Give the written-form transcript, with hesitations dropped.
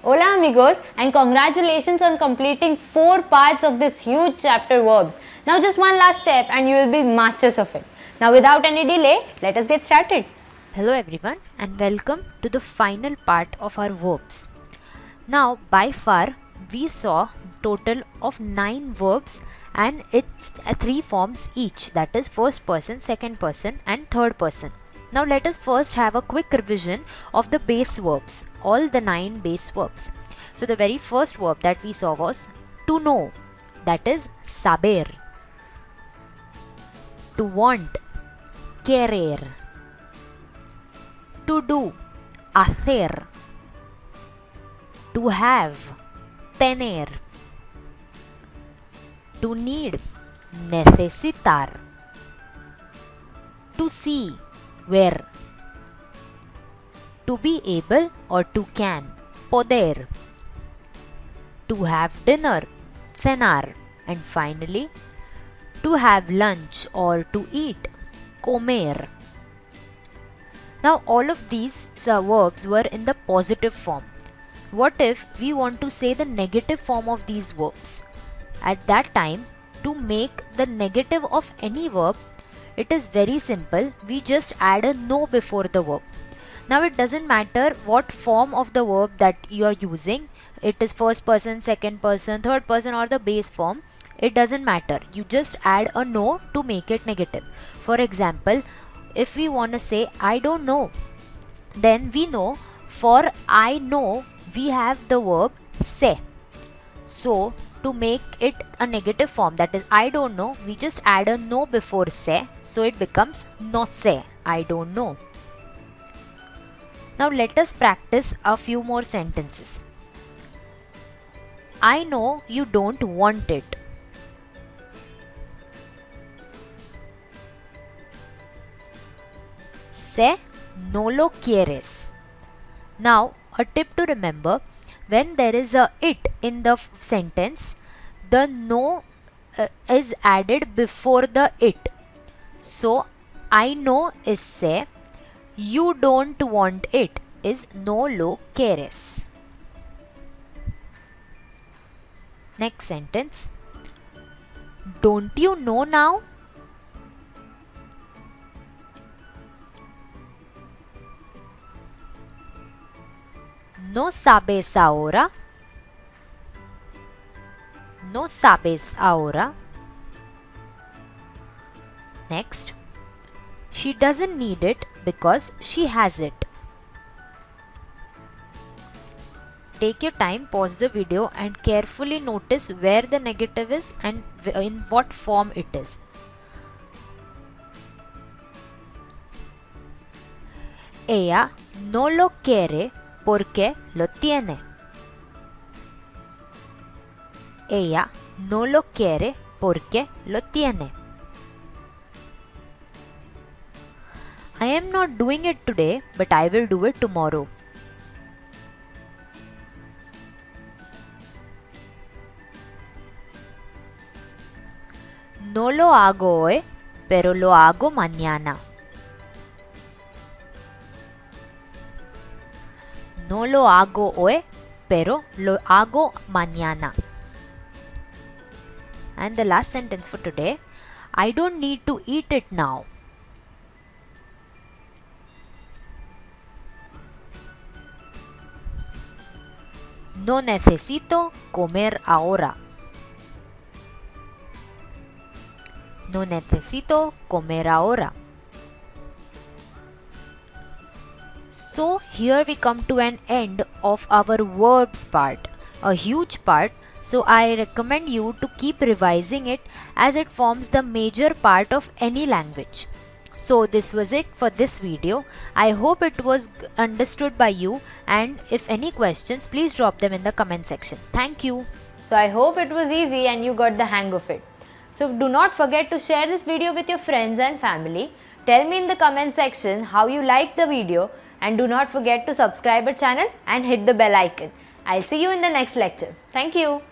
Hola amigos, and congratulations on completing 4 parts of this huge chapter verbs. Now just one last step and you will be masters of it. Now without any delay, let us get started. Hello everyone and welcome to the final part of our verbs. Now by far we saw total of 9 verbs and it's 3 forms each, that is first person, second person and third person. Now let us first have a quick revision of the base verbs, all the 9 base verbs. So the very first verb that we saw was to know, that is saber. To want, querer. To do, hacer. To have, tener. To need, necesitar. To see, ver. To be able or to can, poder. To have dinner, cenar. And finally, to have lunch or to eat, comer. Now all of these verbs were in the positive form. What if we want to say the negative form of these verbs? At that time, to make the negative of any verb, it is very simple. We just add a no before the verb. Now it doesn't matter what form of the verb that you are using. It is first person, second person, third person or the base form. It doesn't matter. You just add a no to make it negative. For example, if we want to say I don't know, then we know for I know we have the verb say. So to make it a negative form, that is I don't know, we just add a no before say, so it becomes no sé, I don't know. Now let us practice a few more sentences. I know you don't want it. Sé no lo quieres. Now a tip to remember, when there is a it in the sentence, the no is added before the it. So I know is sé, you don't want it is no lo quieres. Next sentence. Don't you know now? No sabes ahora. No sabes ahora. Next. She doesn't need it because she has it. Take your time, pause the video and carefully notice where the negative is and in what form it is. Ella no lo quiere porque lo tiene. Ella no lo quiere porque lo tiene. I am not doing it today, but I will do it tomorrow. No lo hago hoy, pero lo hago mañana. No lo hago hoy, pero lo hago mañana. And the last sentence for today, I don't need to eat it now. No necesito comer ahora. No necesito comer ahora. So here we come to an end of our verbs part, a huge part. So I recommend you to keep revising it as it forms the major part of any language. So this was it for this video. I hope it was understood by you, and if any questions, please drop them in the comment section. Thank you. So I hope it was easy and you got the hang of it. So do not forget to share this video with your friends and family. Tell me in the comment section how you liked the video, and do not forget to subscribe our channel and hit the bell icon. I'll see you in the next lecture. Thank you.